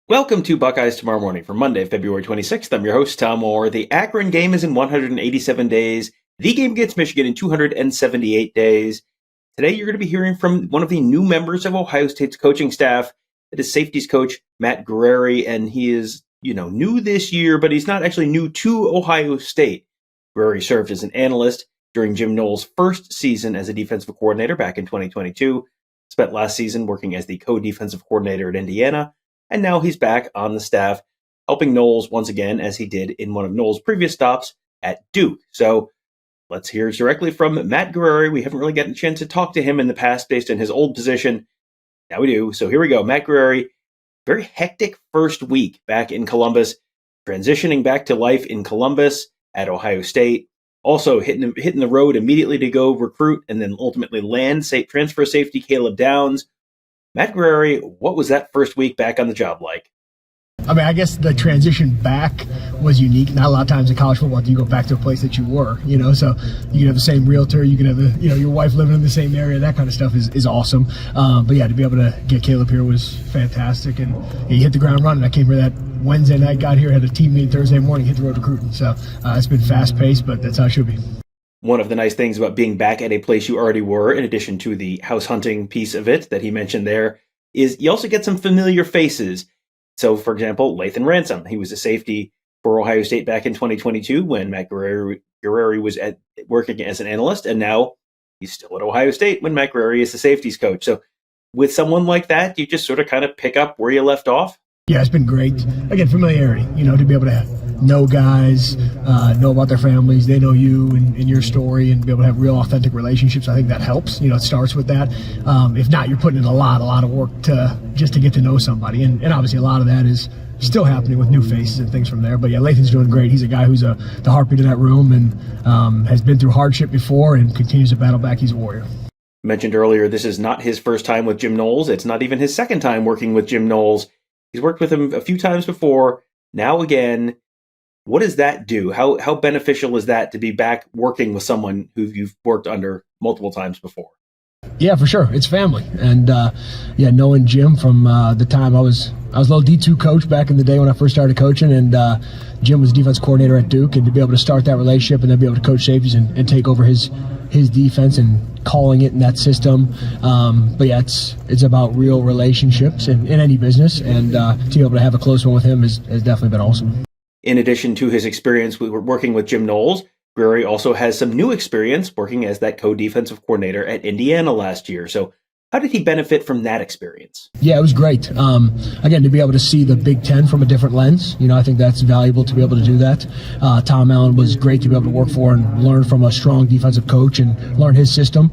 Welcome to Buckeyes Tomorrow Morning for Monday, February 26th. I'm your host, Tom Orr. The Akron game is in 187 days. The game against Michigan in 278 days. Today, you're going to be hearing from one of the new members of Ohio State's coaching staff. It is safeties coach Matt Guerrieri, and he is, new this year, but he's not actually new to Ohio State. Guerrieri served as an analyst during Jim Noll's first season as a defensive coordinator back in 2022. Spent last season working as the co-defensive coordinator at Indiana. And now he's back on the staff, helping Nolls once again, as he did in one of Nolls' previous stops at Duke. So let's hear directly from Matt Guerrieri. We haven't really gotten a chance to talk to him in the past based on his old position. Now we do. So here we go. Matt Guerrieri, very hectic first week back in Columbus, transitioning back to life in Columbus at Ohio State. Also hitting the road immediately to go recruit and then ultimately land transfer safety Caleb Downs. Matt Guerrieri, what was that first week back on the job like? I guess the transition back was unique. Not a lot of times in college football do you go back to a place that you were, so you can have the same realtor, you can have your wife living in the same area. That kind of stuff is awesome. But yeah, to be able to get Caleb here was fantastic, and he hit the ground running. I came here that Wednesday night, got here, had a team meeting Thursday morning, hit the road recruiting. So it's been fast paced, but that's how it should be. One of the nice things about being back at a place you already were, in addition to the house hunting piece of it that he mentioned there, is you also get some familiar faces. So, for example, Lathan Ransom. He was a safety for Ohio State back in 2022 when Matt Guerrieri was working as an analyst, and now he's still at Ohio State when Matt Guerrieri is the safeties coach. So with someone like that, you just sort of kind of pick up where you left off. Yeah, it's been great. Again, familiarity, to be able to know guys, know about their families, they know you and your story, and be able to have real authentic relationships. I think that helps. It starts with that. If not, you're putting in a lot of work just to get to know somebody. And obviously a lot of that is still happening with new faces and things from there. But yeah, Lathan's doing great. He's a guy who's the heartbeat of that room and has been through hardship before and continues to battle back. He's a warrior. Mentioned earlier, this is not his first time with Jim Nolls. It's not even his second time working with Jim Nolls. He's worked with him a few times before. Now again, what does that do? How beneficial is that to be back working with someone who you've worked under multiple times before? Yeah, for sure. It's family. And knowing Jim from the time I was a little D2 coach back in the day when I first started coaching, and Jim was defense coordinator at Duke, and to be able to start that relationship and then be able to coach safeties and take over his defense and calling it in that system. But yeah, it's about real relationships in any business, and to be able to have a close one with him has definitely been awesome. In addition to his experience working with Jim Nolls, Guerrieri also has some new experience working as that co-defensive coordinator at Indiana last year. So how did he benefit from that experience? Yeah, it was great. Again, to be able to see the Big Ten from a different lens, I think that's valuable to be able to do that. Tom Allen was great to be able to work for and learn from a strong defensive coach and learn his system.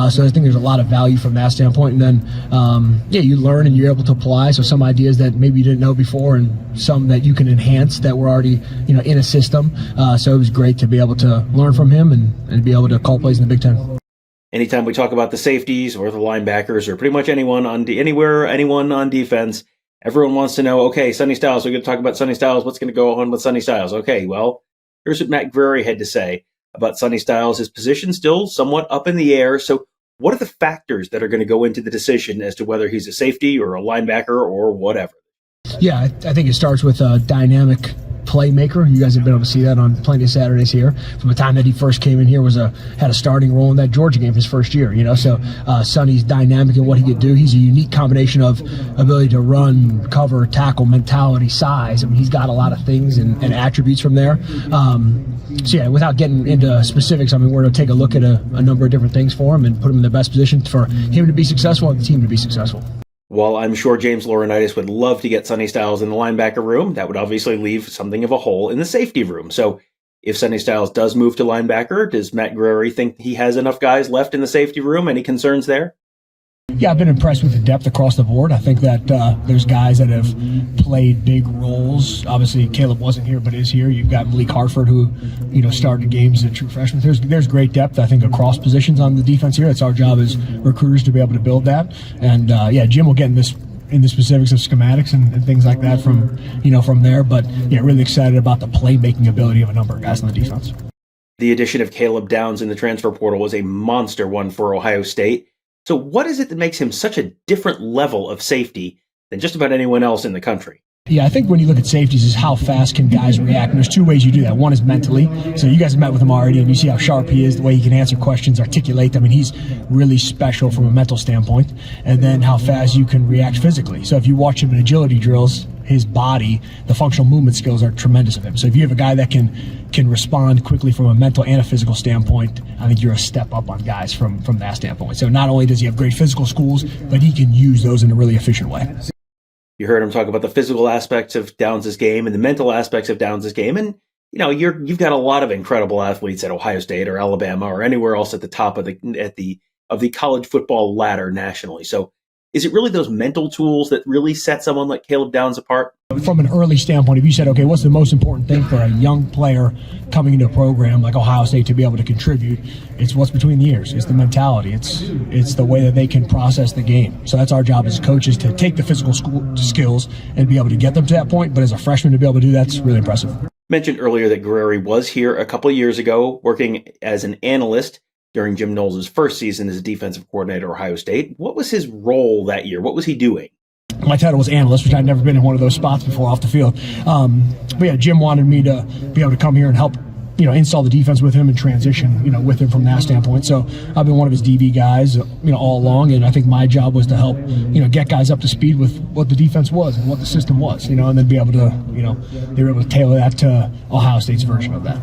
So I think there's a lot of value from that standpoint. And then, you learn and you're able to apply. So some ideas that maybe you didn't know before and some that you can enhance that were already, in a system. So it was great to be able to learn from him and be able to call plays in the Big Ten. Anytime we talk about the safeties or the linebackers or pretty much anyone on defense, everyone wants to know, okay, Sonny Styles, we're going to talk about Sonny Styles. What's going to go on with Sonny Styles? Okay, well, here's what Matt Guerrieri had to say about Sonny Styles. His position still somewhat up in the air. So what are the factors that are going to go into the decision as to whether he's a safety or a linebacker or whatever? Yeah, I think it starts with a dynamic playmaker. You guys have been able to see that on plenty of Saturdays here. From the time that he first came in here, had a starting role in that Georgia game his first year. So Sonny's dynamic in what he could do. He's a unique combination of ability to run, cover, tackle, mentality, size. He's got a lot of things and attributes from there. So yeah, without getting into specifics, we're going to take a look at a number of different things for him and put him in the best position for him to be successful and the team to be successful. While I'm sure James Laurinaitis would love to get Sonny Styles in the linebacker room, that would obviously leave something of a hole in the safety room. So if Sonny Styles does move to linebacker, does Matt Guerrieri think he has enough guys left in the safety room? Any concerns there? Yeah, I've been impressed with the depth across the board. I think that there's guys that have played big roles. Obviously, Caleb wasn't here, but is here. You've got Malik Hartford, who started games as a true freshman. There's great depth, I think, across positions on the defense here. It's our job as recruiters to be able to build that. And Jim will get in the specifics of schematics and things like that from there. But yeah, really excited about the playmaking ability of a number of guys on the defense. The addition of Caleb Downs in the transfer portal was a monster one for Ohio State. So what is it that makes him such a different level of safety than just about anyone else in the country? Yeah, I think when you look at safeties is how fast can guys react. And there's two ways you do that. One is mentally. So you guys have met with him already, and you see how sharp he is, the way he can answer questions, articulate them. I mean, he's really special from a mental standpoint. And then how fast you can react physically. So if you watch him in agility drills, his body, the functional movement skills are tremendous of him. So if you have a guy that can respond quickly from a mental and a physical standpoint, I think you're a step up on guys from that standpoint. So not only does he have great physical schools, but he can use those in a really efficient way. You heard him talk about the physical aspects of Downs' game and the mental aspects of Downs' game. And, you've got a lot of incredible athletes at Ohio State or Alabama or anywhere else at the top of the college football ladder nationally. So is it really those mental tools that really set someone like Caleb Downs apart? From an early standpoint, if you said, okay, what's the most important thing for a young player coming into a program like Ohio State to be able to contribute? It's what's between the ears. It's the mentality. It's the way that they can process the game. So that's our job as coaches, to take the physical skills and be able to get them to that point. But as a freshman to be able to do that's really impressive. Mentioned earlier that Guerrieri was here a couple of years ago working as an analyst during Jim Nolls' first season as a defensive coordinator at Ohio State. What was his role that year? What was he doing? My title was analyst, which I'd never been in one of those spots before off the field. But yeah, Jim wanted me to be able to come here and help, install the defense with him and transition, with him from that standpoint. So I've been one of his DB guys, all along. And I think my job was to help, get guys up to speed with what the defense was and what the system was, and then be able to, they were able to tailor that to Ohio State's version of that.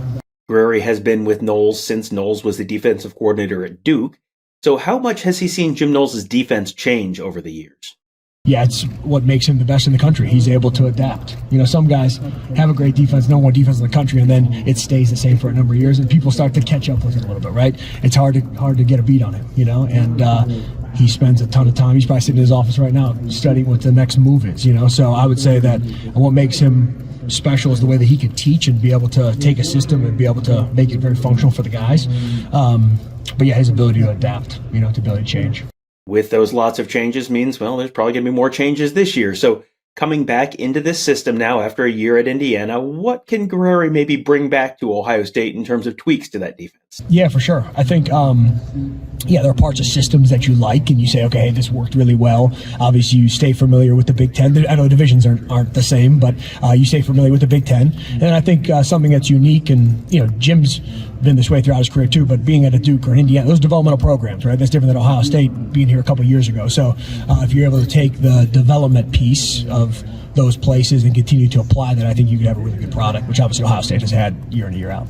Guerrieri has been with Nolls since Nolls was the defensive coordinator at Duke. So how much has he seen Jim Nolls' defense change over the years? Yeah, it's what makes him the best in the country. He's able to adapt. Some guys have a great defense, number one defense in the country, and then it stays the same for a number of years, and people start to catch up with it a little bit, right? It's hard to get a beat on him, and he spends a ton of time. He's probably sitting in his office right now studying what the next move is, So I would say that what makes him special is the way that he can teach and be able to take a system and be able to make it very functional for the guys. But yeah, his ability to adapt, to be able to change. With those lots of changes means, there's probably going to be more changes this year. So coming back into this system now after a year at Indiana, what can Guerrieri maybe bring back to Ohio State in terms of tweaks to that defense? Yeah, for sure. I think, there are parts of systems that you like and you say, okay, hey, this worked really well. Obviously, you stay familiar with the Big Ten. I know the divisions aren't the same, but you stay familiar with the Big Ten. And I think something that's unique, and, Jim's been this way throughout his career too, but being at a Duke or an Indiana, those developmental programs, right? That's different than Ohio State being here a couple of years ago. So if you're able to take the development piece of those places and continue to apply that, I think you could have a really good product, which obviously Ohio State has had year in and year out.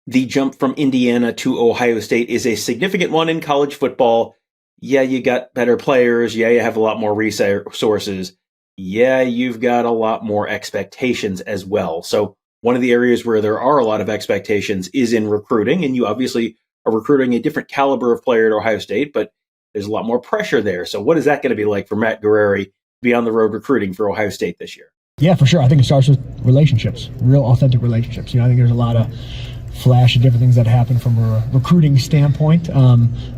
The jump from Indiana to Ohio State is a significant one in college football. Yeah, you got better players. Yeah, you have a lot more resources. Yeah, you've got a lot more expectations as well. So one of the areas where there are a lot of expectations is in recruiting, and you obviously are recruiting a different caliber of player at Ohio State, but there's a lot more pressure there. So what is that going to be like for Matt Guerrieri to be on the road recruiting for Ohio State this year? Yeah, for sure. I think it starts with relationships, real authentic relationships. I think there's a lot of flash of different things that happen from a recruiting standpoint,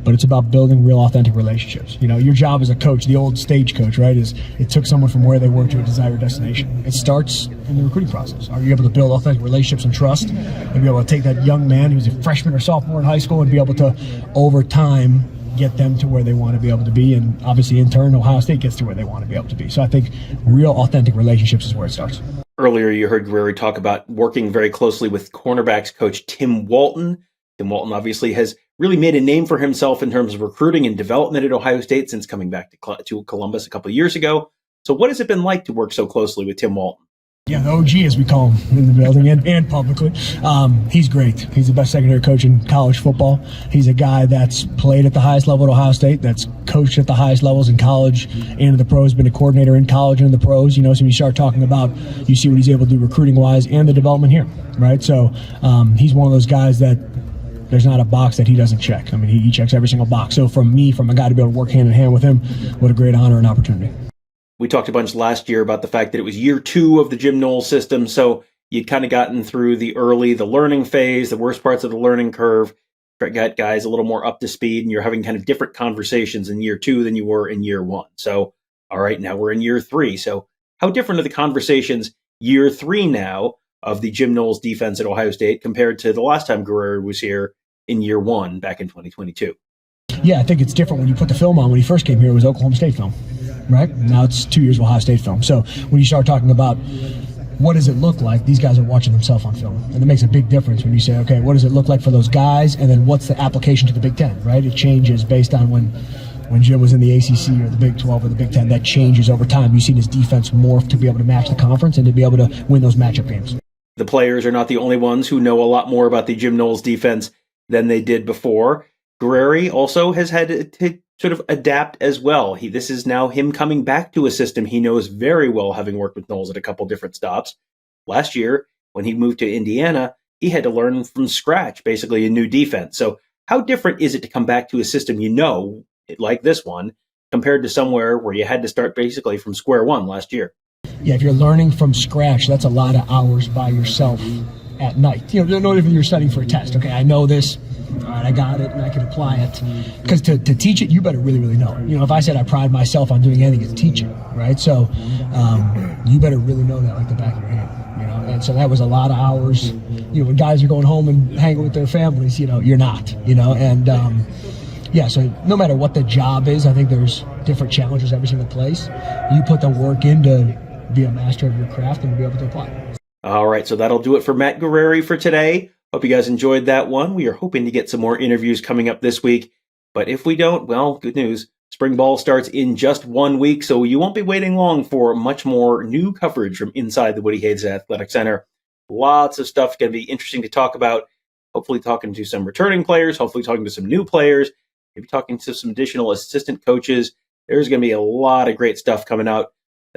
but it's about building real authentic relationships. Your job as a coach, the old stage coach, right, is it took someone from where they were to a desired destination. It starts in the recruiting process. Are you able to build authentic relationships and trust and be able to take that young man who's a freshman or sophomore in high school and be able to, over time, get them to where they want to be able to be, and obviously in turn Ohio State gets to where they want to be able to be. So I think real authentic relationships is where it starts. Earlier you heard Guerrieri talk about working very closely with cornerbacks coach Tim Walton. Tim Walton obviously has really made a name for himself in terms of recruiting and development at Ohio State since coming back to Columbus a couple of years ago. So what has it been like to work so closely with Tim Walton? Yeah, the OG, as we call him in the building and publicly. He's great. He's the best secondary coach in college football. He's a guy that's played at the highest level at Ohio State, that's coached at the highest levels in college and in the pros, been a coordinator in college and in the pros. So when you start talking about, you see what he's able to do recruiting-wise and the development here, right? So he's one of those guys that there's not a box that he doesn't check. He checks every single box. So from a guy to be able to work hand in hand with him, what a great honor and opportunity. We talked a bunch last year about the fact that it was year 2 of the Jim Nolls system, so you'd kind of gotten through the learning phase, the worst parts of the learning curve, got guys a little more up to speed, and you're having kind of different conversations in year 2 than you were in year 1. So, all right, now we're in year 3. So how different are the conversations year 3 now of the Jim Nolls defense at Ohio State compared to the last time Guerrieri was here in year 1 back in 2022? Yeah, I think it's different when you put the film on. When he first came here, it was Oklahoma State film. right? Now it's 2 years of Ohio State film. So when you start talking about what does it look like, these guys are watching themselves on film. And it makes a big difference when you say, okay, what does it look like for those guys? And then what's the application to the Big Ten, right? It changes based on when Jim was in the ACC or the Big 12 or the Big 10, that changes over time. You've seen his defense morph to be able to match the conference and to be able to win those matchup games. The players are not the only ones who know a lot more about the Jim Knowles defense than they did before. Guerrieri also has had to sort of adapt as well. This is now him coming back to a system he knows very well, having worked with Knowles at a couple different stops. Last year, when he moved to Indiana, he had to learn from scratch, basically a new defense. So how different is it to come back to a system you know, like this one, compared to somewhere where you had to start basically from square one last year? Yeah, if you're learning from scratch, that's a lot of hours by yourself at night. You know, no different you're studying for a test. Okay, I know this. All right, I got it, and I can apply it. Because to teach it, you better really, really know it. You know, if I said I pride myself on doing anything, it's teaching, right? So you better really know that like the back of your hand, you know? And so that was a lot of hours. You know, when guys are going home and hanging with their families, you know, you're not, you know? And, yeah, so no matter what the job is, I think there's different challenges every single place. You put the work in to be a master of your craft and to be able to apply it. All right, so that'll do it for Matt Guerrieri for today. Hope you guys enjoyed that one. We are hoping to get some more interviews coming up this week. But if we don't, well, good news. Spring ball starts in just 1 week, so you won't be waiting long for much more new coverage from inside the Woody Hayes Athletic Center. Lots of stuff going to be interesting to talk about. Hopefully talking to some returning players, hopefully talking to some new players, maybe talking to some additional assistant coaches. There's going to be a lot of great stuff coming out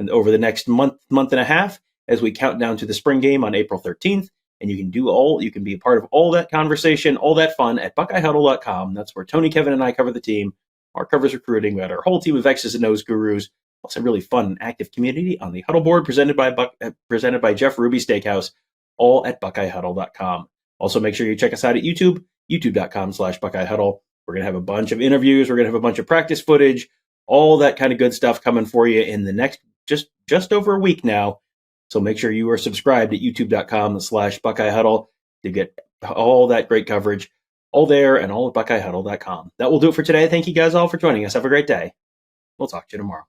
over the next month and a half as we count down to the spring game on April 13th. And you can be a part of all that conversation, all that fun at BuckeyeHuddle.com. That's where Tony, Kevin, and I cover the team. Mark covers recruiting. We got our whole team of X's and O's gurus. Also, a really fun and active community on the Huddle Board presented by Jeff Ruby Steakhouse, all at BuckeyeHuddle.com. Also, make sure you check us out at YouTube, youtube.com/BuckeyeHuddle. We're going to have a bunch of interviews. We're going to have a bunch of practice footage, all that kind of good stuff coming for you in the next just over a week now. So make sure you are subscribed at youtube.com/BuckeyeHuddle to get all that great coverage, all there and all at BuckeyeHuddle.com. That will do it for today. Thank you guys all for joining us. Have a great day. We'll talk to you tomorrow.